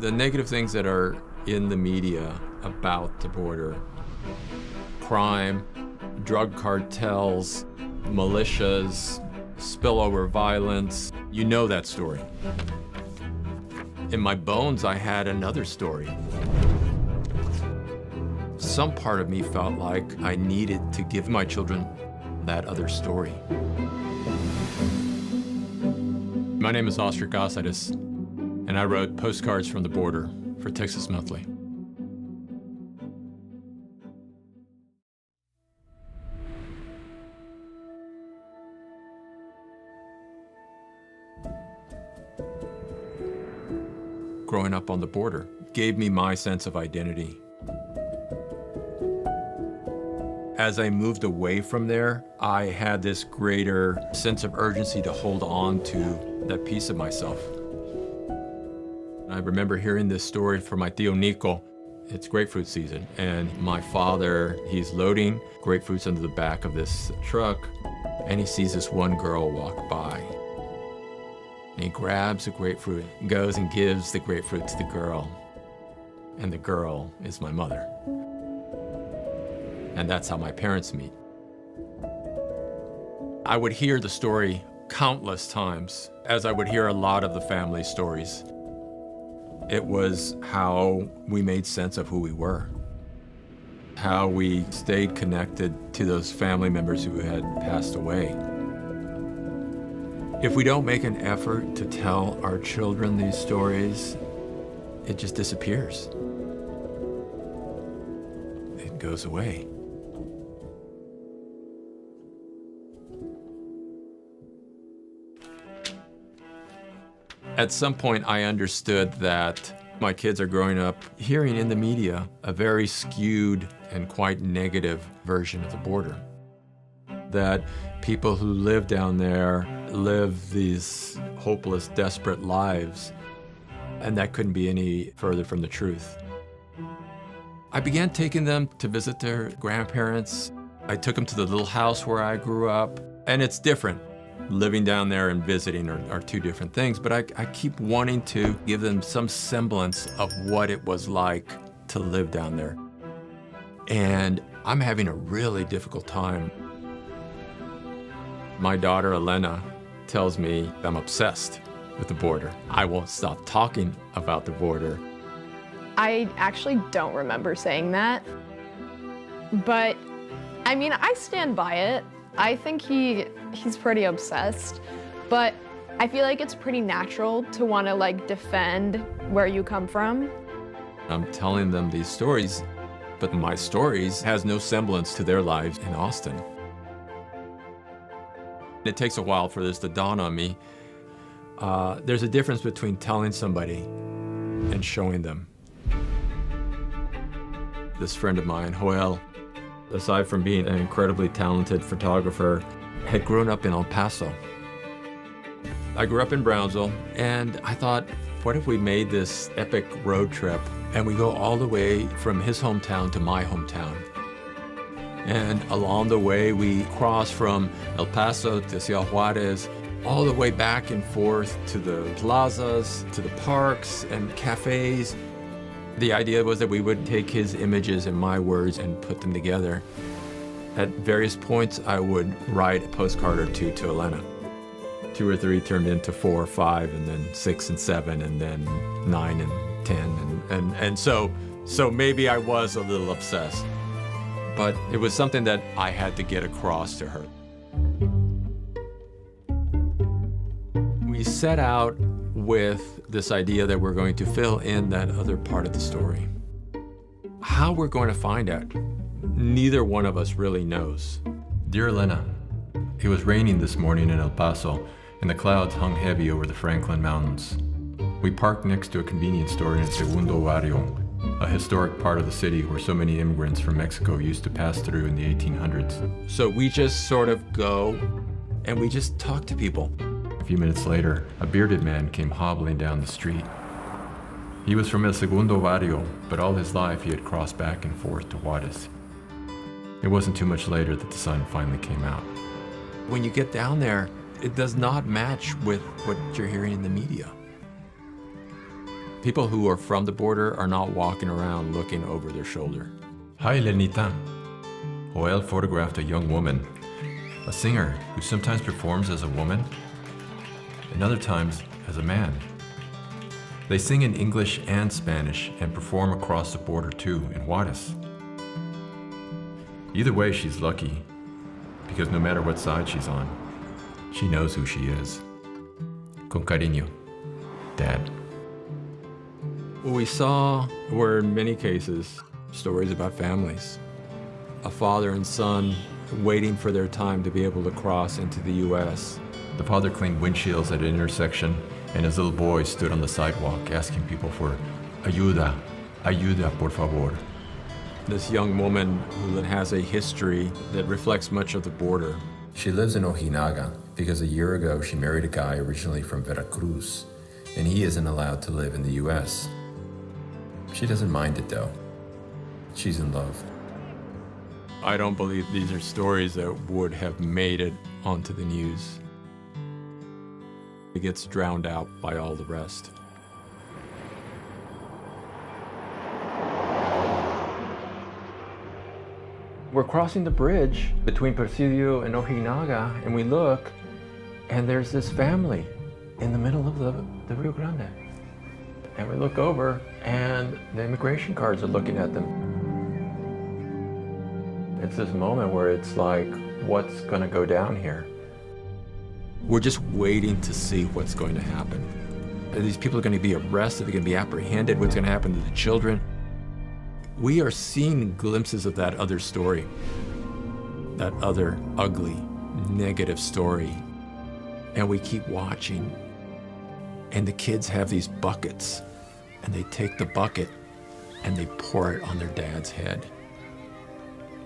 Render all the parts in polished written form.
The negative things that are in the media about the border, crime, drug cartels, militias, spillover violence, you know that story. In my bones, I had another story. Some part of me felt like I needed to give my children that other story. My name is Oscar Gasides, and I wrote Postcards from the Border for Texas Monthly. Growing up on the border gave me my sense of identity. As I moved away from there, I had this greater sense of urgency to hold on to that piece of myself. I remember hearing this story from my tío Nico. It's grapefruit season, and my father, he's loading grapefruits into the back of this truck, and he sees this one girl walk by. And he grabs a grapefruit, goes and gives the grapefruit to the girl, and the girl is my mother. And that's how my parents meet. I would hear the story countless times, as I would hear a lot of the family stories. It was how we made sense of who we were, how we stayed connected to those family members who had passed away. If we don't make an effort to tell our children these stories, it just disappears. It goes away. At some point, I understood that my kids are growing up hearing in the media a very skewed and quite negative version of the border. That people who live down there live these hopeless, desperate lives, and that couldn't be any further from the truth. I began taking them to visit their grandparents. I took them to the little house where I grew up, and it's different. Living down there and visiting are two different things, but I keep wanting to give them some semblance of what it was like to live down there. And I'm having a really difficult time. My daughter, Elena, tells me I'm obsessed with the border. I won't stop talking about the border. I actually don't remember saying that, but I mean, I stand by it. I think he's pretty obsessed, but I feel like it's pretty natural to want to like defend where you come from. I'm telling them these stories, but my stories has no semblance to their lives in Austin. It takes a while for this to dawn on me. There's a difference between telling somebody and showing them. This friend of mine, Joel, aside from being an incredibly talented photographer, had grown up in El Paso. I grew up in Brownsville, and I thought, what if we made this epic road trip and we go all the way from his hometown to my hometown? And along the way, we cross from El Paso to Ciudad Juarez, all the way back and forth to the plazas, to the parks and cafes. The idea was that we would take his images and my words and put them together. At various points, I would write a postcard or two to Elena. 2 or 3 turned into 4 or 5, and then 6 and 7, and then 9 and 10. And so maybe I was a little obsessed. But it was something that I had to get across to her. We set out with this idea that we're going to fill in that other part of the story. How we're going to find out, neither one of us really knows. Dear Elena, it was raining this morning in El Paso, and the clouds hung heavy over the Franklin Mountains. We parked next to a convenience store in Segundo Barrio, a historic part of the city where so many immigrants from Mexico used to pass through in the 1800s. So we just sort of go and we just talk to people. A few minutes later, a bearded man came hobbling down the street. He was from El Segundo Barrio, but all his life he had crossed back and forth to Juarez. It wasn't too much later that the sun finally came out. When you get down there, It does not match with what you're hearing in the media. People who are from the border are not walking around looking over their shoulder. Hi, Lenita. Joel photographed a young woman, a singer who sometimes performs as a woman and other times as a man. They sing in English and Spanish and perform across the border too in Juarez. Either way, she's lucky, because no matter what side she's on, she knows who she is. Con cariño, Dad. What we saw were, in many cases, stories about families. A father and son waiting for their time to be able to cross into the U.S. The father cleaned windshields at an intersection, and his little boy stood on the sidewalk asking people for ayuda, ayuda por favor. This young woman who has a history that reflects much of the border. She lives in Ojinaga because a year ago she married a guy originally from Veracruz, and he isn't allowed to live in the U.S. She doesn't mind it though. She's in love. I don't believe these are stories that would have made it onto the news. It gets drowned out by all the rest. We're crossing the bridge between Presidio and Ojinaga, and we look, and there's this family in the middle of the Rio Grande. And we look over, and the immigration guards are looking at them. It's this moment where it's like, what's gonna go down here? We're just waiting to see what's going to happen. Are these people going to be arrested? Are they going to be apprehended? What's going to happen to the children? We are seeing glimpses of that other story, that other ugly, negative story. And we keep watching. And the kids have these buckets, and they take the bucket and they pour it on their dad's head.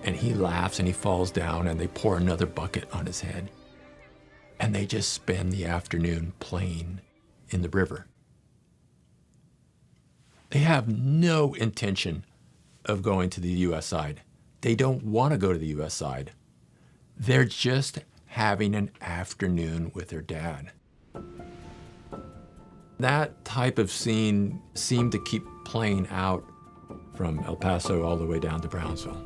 And he laughs and he falls down, and they pour another bucket on his head. And they just spend the afternoon playing in the river. They have no intention of going to the U.S. side. They don't want to go to the U.S. side. They're just having an afternoon with their dad. That type of scene seemed to keep playing out from El Paso all the way down to Brownsville.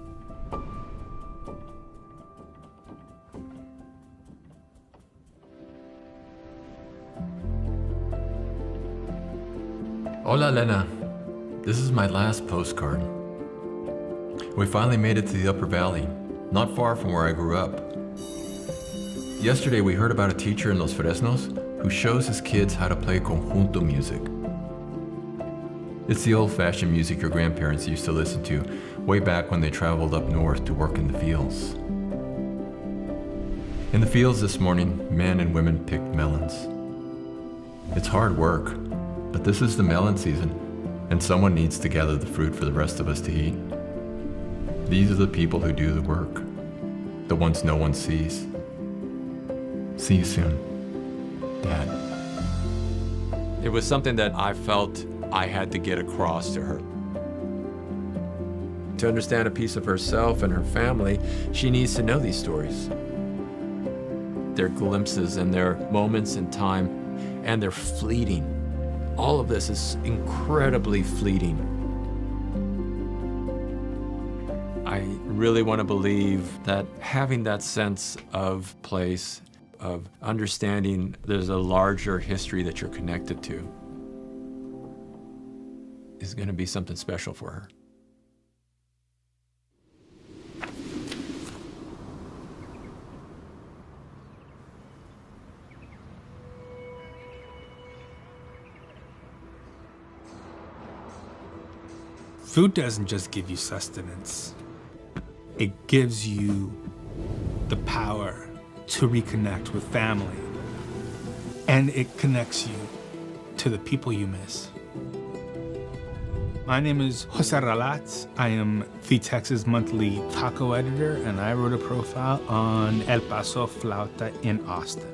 Hola, Lena. This is my last postcard. We finally made it to the Upper Valley, not far from where I grew up. Yesterday, we heard about a teacher in Los Fresnos who shows his kids how to play conjunto music. It's the old-fashioned music your grandparents used to listen to way back when they traveled up north to work in the fields. In the fields this morning, men and women picked melons. It's hard work, but this is the melon season, and someone needs to gather the fruit for the rest of us to eat. These are the people who do the work, the ones no one sees. See you soon, Dad. It was something that I felt I had to get across to her. To understand a piece of herself and her family, she needs to know these stories. They're glimpses and they're moments in time, and they're fleeting. All of this is incredibly fleeting. I really want to believe that having that sense of place, of understanding there's a larger history that you're connected to, is going to be something special for her. Food doesn't just give you sustenance. It gives you the power to reconnect with family. And it connects you to the people you miss. My name is Jose Ralatz. I am the Texas Monthly taco editor, and I wrote a profile on El Paso Flauta in Austin.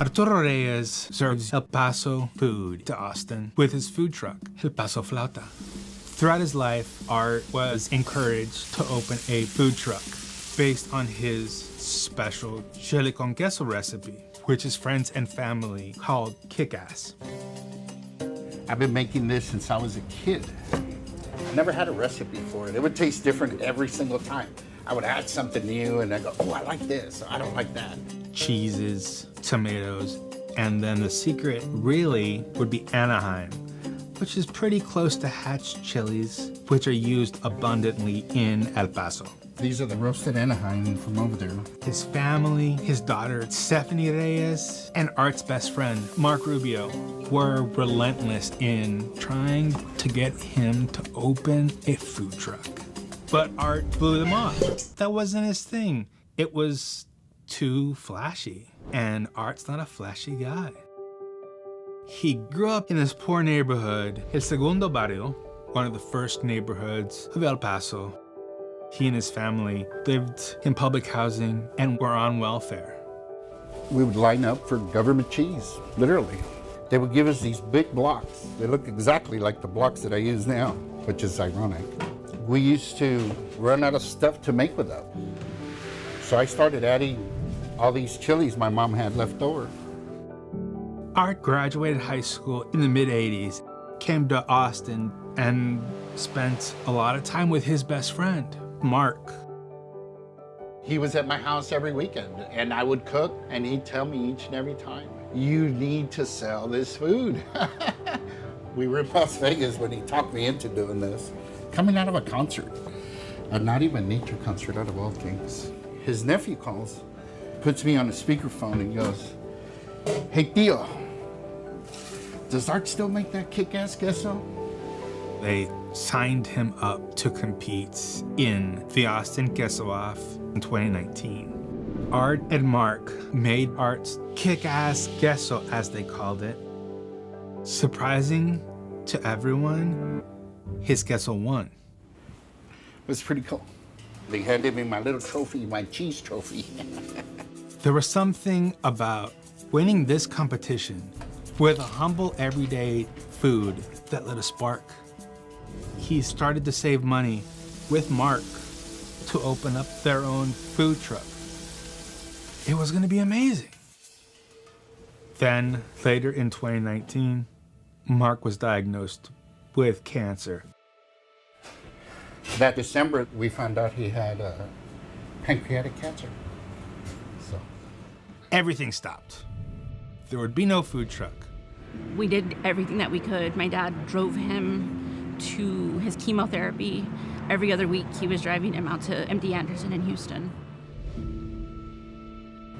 Arturo Reyes serves El Paso food to Austin with his food truck, El Paso Flauta. Throughout his life, Art was encouraged to open a food truck. based on his special chili con queso recipe, which his friends and family called kick-ass. I've been making this since I was a kid. I never had a recipe for it. It would taste different every single time. I would add something new and I go, oh, I like this, I don't like that. Cheeses, tomatoes, and then the secret really would be Anaheim, which is pretty close to Hatch chilies, which are used abundantly in El Paso. These are the roasted Anaheim from over there. His family, his daughter Stephanie Reyes, and Art's best friend, Mark Rubio, were relentless in trying to get him to open a food truck. But Art blew them off. That wasn't his thing. It was too flashy, and Art's not a flashy guy. He grew up in this poor neighborhood, El Segundo Barrio, one of the first neighborhoods of El Paso. He and his family lived in public housing and were on welfare. We would line up for government cheese, literally. They would give us these big blocks. They look exactly like the blocks that I use now, which is ironic. We used to run out of stuff to make with them. So I started adding all these chilies my mom had left over. Art graduated high school in the mid-'80s, came to Austin, and spent a lot of time with his best friend, Mark. He was at my house every weekend, and I would cook, and he'd tell me each and every time, you need to sell this food. We were in Las Vegas when he talked me into doing this, coming out of a concert, not even nature concert out of all things. His nephew calls, puts me on a speakerphone and goes, hey, Tio, does Art still make that kick-ass queso? They signed him up to compete in the Austin Queso Off in 2019. Art and Mark made Art's kick-ass queso, as they called it. Surprising to everyone, his queso won. It was pretty cool. They handed me my little trophy, my cheese trophy. There was something about winning this competition with a humble, everyday food that lit a spark. He started to save money with Mark to open up their own food truck. It was going to be amazing. Then, later in 2019, Mark was diagnosed with cancer. That December, we found out he had pancreatic cancer. So Everything stopped. There would be no food truck. We did everything that we could. My dad drove him to his chemotherapy. Every other week, he was driving him out to MD Anderson in Houston.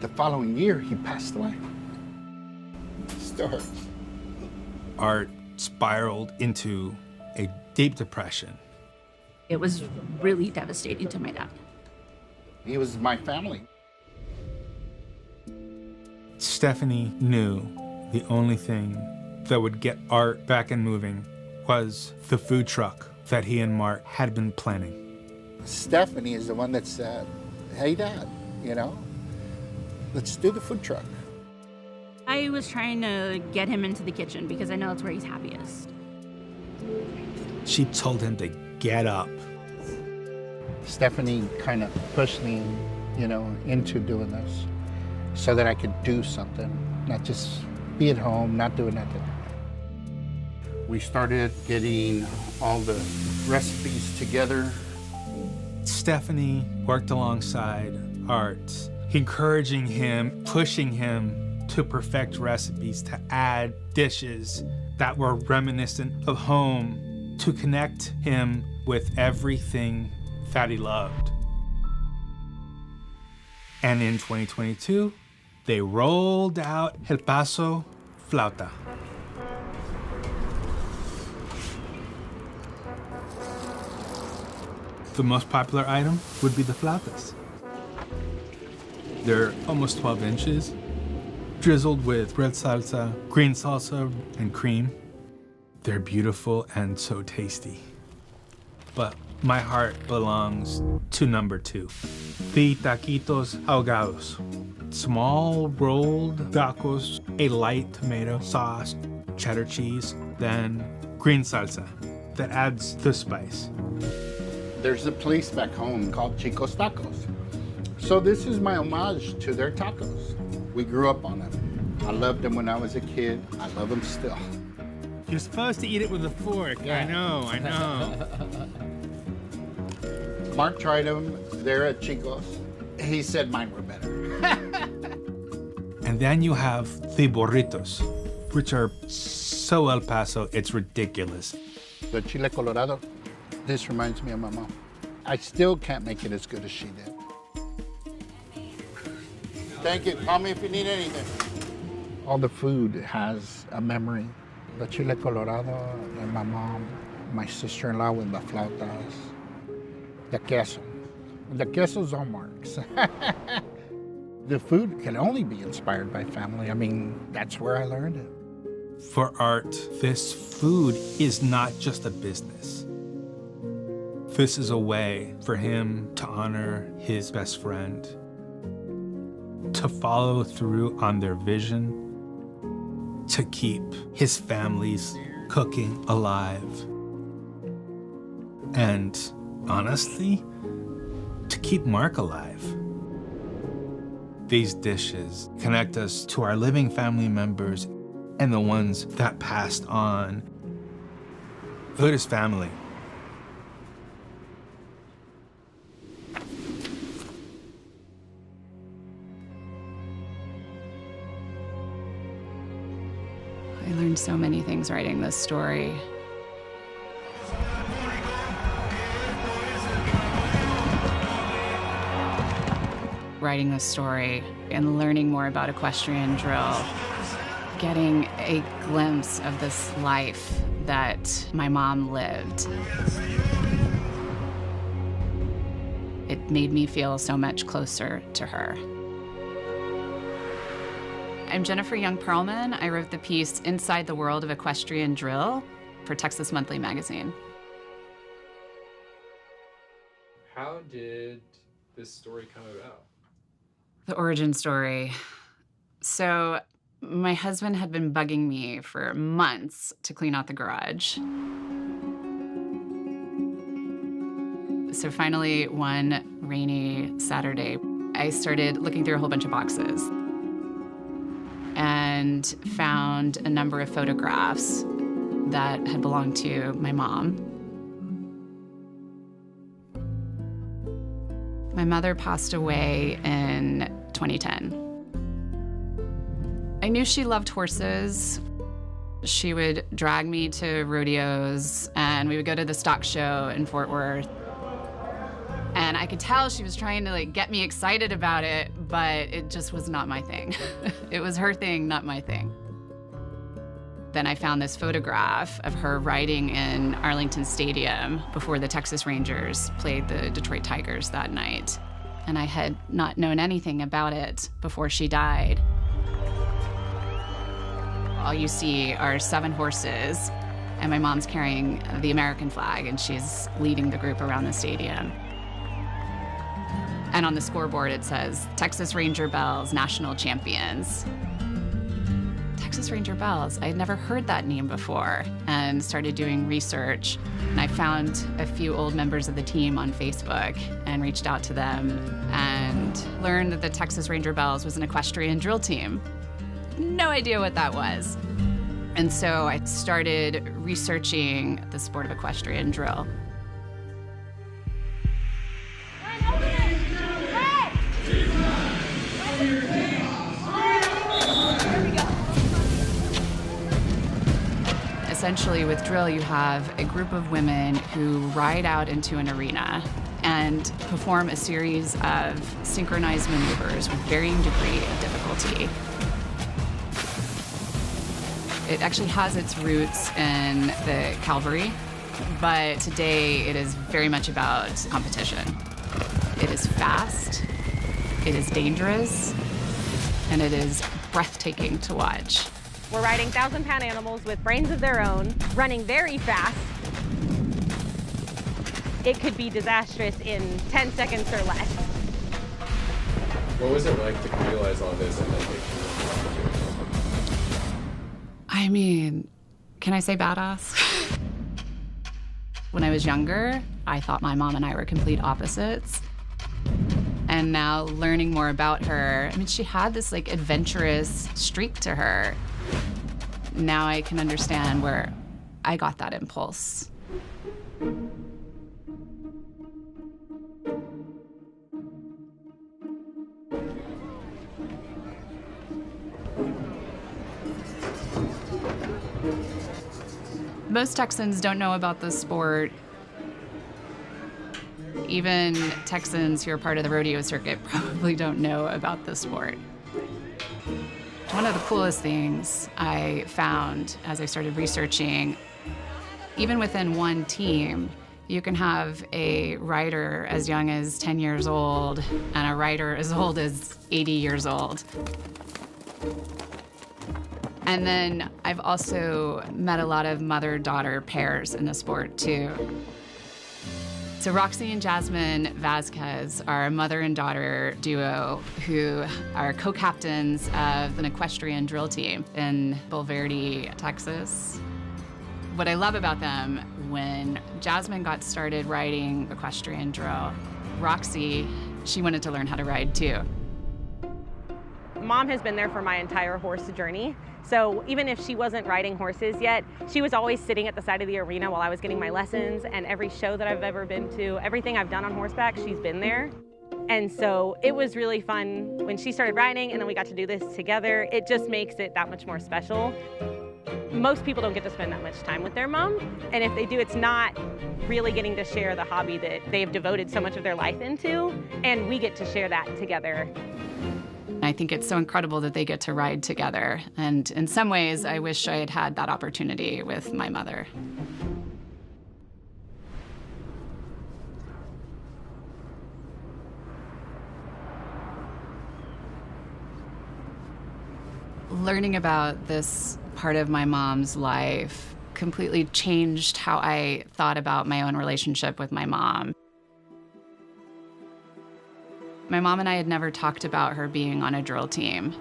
the following year, he passed away. Still hurts. Art spiraled into a deep depression. It was really devastating to my dad. He was my family. Stephanie knew the only thing that would get Art back and moving was the food truck that he and Mark had been planning. Stephanie is the one that said, hey, Dad, let's do the food truck. I was trying to get him into the kitchen because I know that's where he's happiest. She told him to get up. Stephanie kind of pushed me, into doing this so that I could do something, not just be at home, not doing nothing. We started getting all the recipes together. Stephanie worked alongside Art, encouraging him, pushing him to perfect recipes, to add dishes that were reminiscent of home, to connect him with everything that he loved. And in 2022, they rolled out El Paso Flauta. The most popular item would be the flautas. They're almost 12 inches, drizzled with red salsa, green salsa, and cream. They're beautiful and so tasty. But my heart belongs to number 2, the taquitos ahogados. Small rolled tacos, a light tomato sauce, cheddar cheese, then green salsa that adds the spice. There's a place back home called Chico's Tacos. So this is my homage to their tacos. We grew up on them. I loved them when I was a kid. I love them still. You're supposed to eat it with a fork. Yeah. I know. Mark tried them there at Chico's. He said mine were better. And then you have the burritos, which are so El Paso, it's ridiculous. The chile colorado, this reminds me of my mom. I still can't make it as good as she did. Thank you. Call me if you need anything. All the food has a memory. The chile colorado and my mom, my sister-in-law with the flautas, the queso. The queso's all Mark's. The food can only be inspired by family. I mean, that's where I learned it. For Art, this food is not just a business. This is a way for him to honor his best friend, to follow through on their vision, to keep his family's cooking alive, and honestly, to keep Mark alive. These dishes connect us to our living family members and the ones that passed on. Food is family. I learned so many things writing this story. Writing this story and learning more about equestrian drill, getting a glimpse of this life that my mom lived. It made me feel so much closer to her. I'm Jennifer Young-Perlman. I wrote the piece Inside the World of Equestrian Drill for Texas Monthly magazine. How did this story come about? The origin story. So my husband had been bugging me for months to clean out the garage. So finally, one rainy Saturday, I started looking through a whole bunch of boxes and found a number of photographs that had belonged to my mom. My mother passed away in 2010. I knew she loved horses. She would drag me to rodeos, and we would go to the stock show in Fort Worth. And I could tell she was trying to get me excited about it, but it just was not my thing. It was her thing, not my thing. Then I found this photograph of her riding in Arlington Stadium before the Texas Rangers played the Detroit Tigers that night. And I had not known anything about it before she died. All you see are 7 horses, and my mom's carrying the American flag, and she's leading the group around the stadium. And on the scoreboard it says, Texas Ranger Bells, National Champions. Texas Ranger Bells, I had never heard that name before, and started doing research. And I found a few old members of the team on Facebook and reached out to them and learned that the Texas Ranger Bells was an equestrian drill team. No idea what that was. And so I started researching the sport of equestrian drill. Essentially, with drill, you have a group of women who ride out into an arena and perform a series of synchronized maneuvers with varying degree of difficulty. It actually has its roots in the cavalry, but today it is very much about competition. It is fast, it is dangerous, and it is breathtaking to watch. We're riding 1,000-pound animals with brains of their own, running very fast. It could be disastrous in 10 seconds or less. What was it like to realize all this and then I mean, can I say badass? When I was younger, I thought my mom and I were complete opposites. And now learning more about her, I mean, she had this like adventurous streak to her. Now I can understand where I got that impulse. Most Texans don't know about this sport. Even Texans who are part of the rodeo circuit probably don't know about this sport. One of the coolest things I found as I started researching, even within one team, you can have a rider as young as 10 years old and a rider as old as 80 years old. And then I've also met a lot of mother-daughter pairs in the sport too. So Roxy and Jasmine Vasquez are a mother and daughter duo who are co-captains of an equestrian drill team in Bulverde, Texas. What I love about them, when Jasmine got started riding equestrian drill, Roxy, she wanted to learn how to ride too. Mom has been there for my entire horse journey. So even if she wasn't riding horses yet, she was always sitting at the side of the arena while I was getting my lessons, and every show that I've ever been to, everything I've done on horseback, she's been there. And so it was really fun when she started riding and then we got to do this together. It just makes it that much more special. Most people don't get to spend that much time with their mom, and if they do, it's not really getting to share the hobby that they've devoted so much of their life into, and we get to share that together. I think it's so incredible that they get to ride together. And in some ways, I wish I had had that opportunity with my mother. Learning about this part of my mom's life completely changed how I thought about my own relationship with my mom. My mom and I had never talked about her being on a drill team.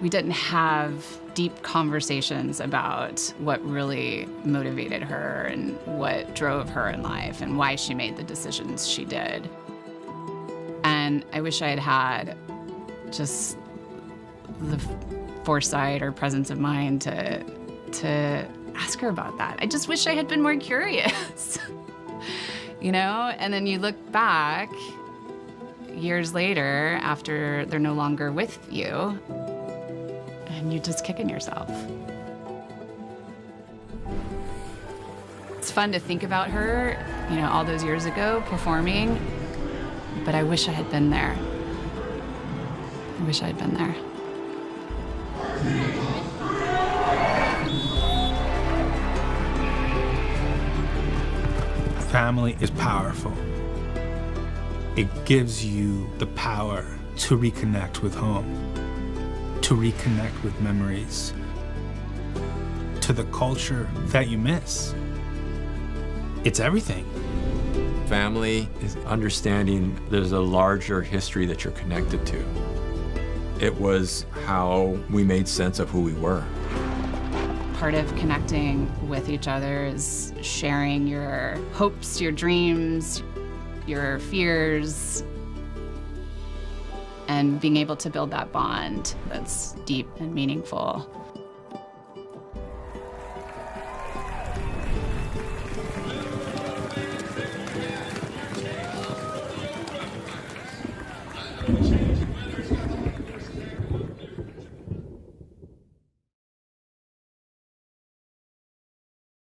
We didn't have deep conversations about what really motivated her and what drove her in life and why she made the decisions she did. And I wish I had had just the foresight or presence of mind to ask her about that. I just wish I had been more curious. You know, and then you look back years later after they're no longer with you, and you're just kicking yourself. It's fun to think about her, you know, all those years ago performing, but I wish I had been there. I wish I had been there. Family is powerful. It gives you the power to reconnect with home, to reconnect with memories, to the culture that you miss. It's everything. Family is understanding there's a larger history that you're connected to. It was how we made sense of who we were. Part of connecting with each other is sharing your hopes, your dreams, your fears, and being able to build that bond that's deep and meaningful.